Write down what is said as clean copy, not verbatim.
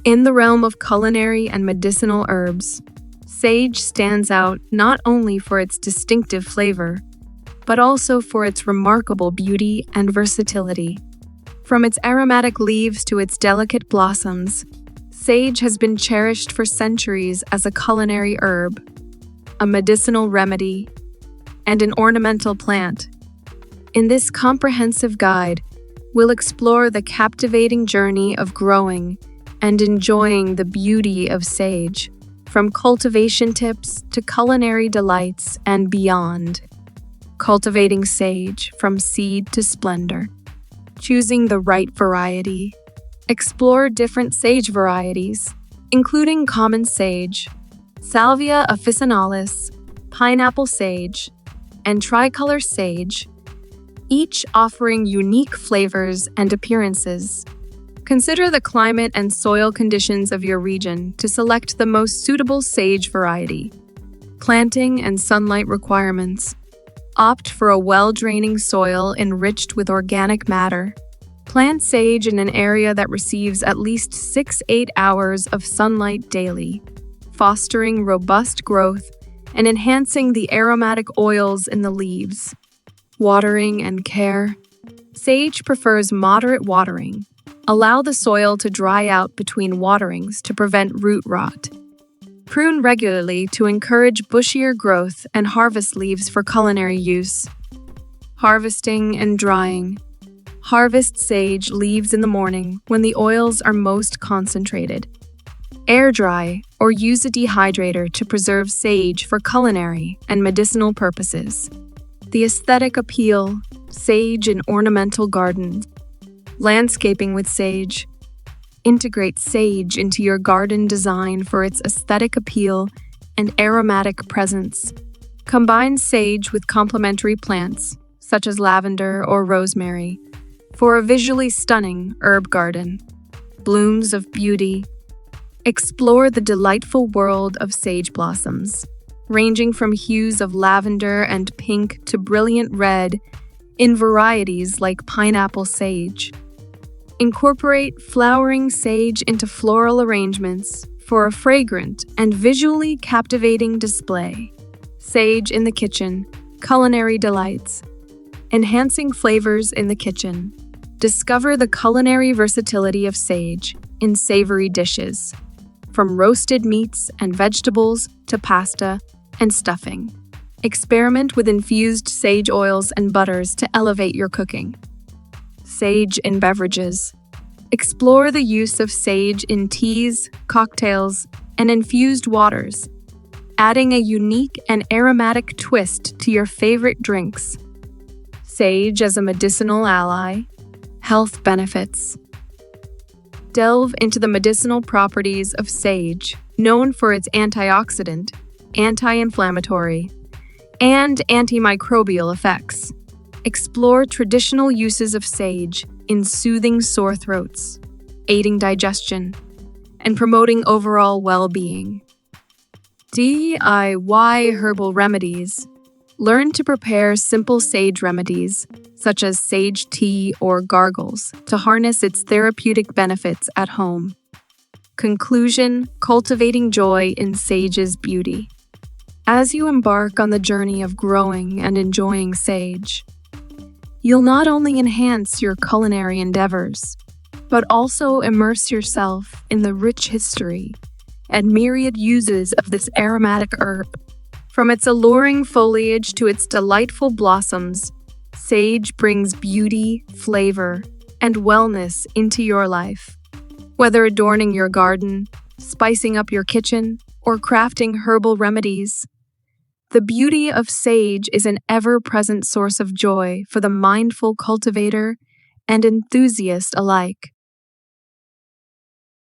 In the realm of culinary and medicinal herbs, sage stands out not only for its distinctive flavor, but also for its remarkable beauty and versatility. From its aromatic leaves to its delicate blossoms, sage has been cherished for centuries as a culinary herb, a medicinal remedy, and an ornamental plant. In this comprehensive guide, we'll explore the captivating journey of growing and enjoying the beauty of sage, from cultivation tips to culinary delights and beyond. Cultivating sage from seed to splendor. Choosing the right variety. Explore different sage varieties, including common sage, Salvia officinalis, pineapple sage, and tricolor sage, each offering unique flavors and appearances. Consider the climate and soil conditions of your region to select the most suitable sage variety. Planting and sunlight requirements. Opt for a well-draining soil enriched with organic matter. Plant sage in an area that receives at least 6-8 hours of sunlight daily, fostering robust growth and enhancing the aromatic oils in the leaves. Watering and care. Sage prefers moderate watering. Allow the soil to dry out between waterings to prevent root rot. Prune regularly to encourage bushier growth and harvest leaves for culinary use. Harvesting and drying. Harvest sage leaves in the morning when the oils are most concentrated. Air dry or use a dehydrator to preserve sage for culinary and medicinal purposes. The aesthetic appeal, sage in ornamental gardens. Landscaping with sage. Integrate sage into your garden design for its aesthetic appeal and aromatic presence. Combine sage with complementary plants, such as lavender or rosemary, for a visually stunning herb garden. Blooms of beauty. Explore the delightful world of sage blossoms, ranging from hues of lavender and pink to brilliant red in varieties like pineapple sage. Incorporate flowering sage into floral arrangements for a fragrant and visually captivating display. Sage in the kitchen, culinary delights. Enhancing flavors in the kitchen. Discover the culinary versatility of sage in savory dishes, from roasted meats and vegetables to pasta and stuffing. Experiment with infused sage oils and butters to elevate your cooking. Sage in beverages. Explore the use of sage in teas, cocktails, and infused waters, adding a unique and aromatic twist to your favorite drinks. Sage as a medicinal ally. Health benefits. Delve into the medicinal properties of sage, known for its antioxidant, anti-inflammatory, and antimicrobial effects. Explore traditional uses of sage in soothing sore throats, aiding digestion, and promoting overall well-being. DIY herbal remedies. Learn to prepare simple sage remedies, such as sage tea or gargles, to harness its therapeutic benefits at home. Conclusion: cultivating joy in sage's beauty. As you embark on the journey of growing and enjoying sage, you'll not only enhance your culinary endeavors, but also immerse yourself in the rich history and myriad uses of this aromatic herb. From its alluring foliage to its delightful blossoms, sage brings beauty, flavor, and wellness into your life. Whether adorning your garden, spicing up your kitchen, or crafting herbal remedies, the beauty of sage is an ever-present source of joy for the mindful cultivator and enthusiast alike.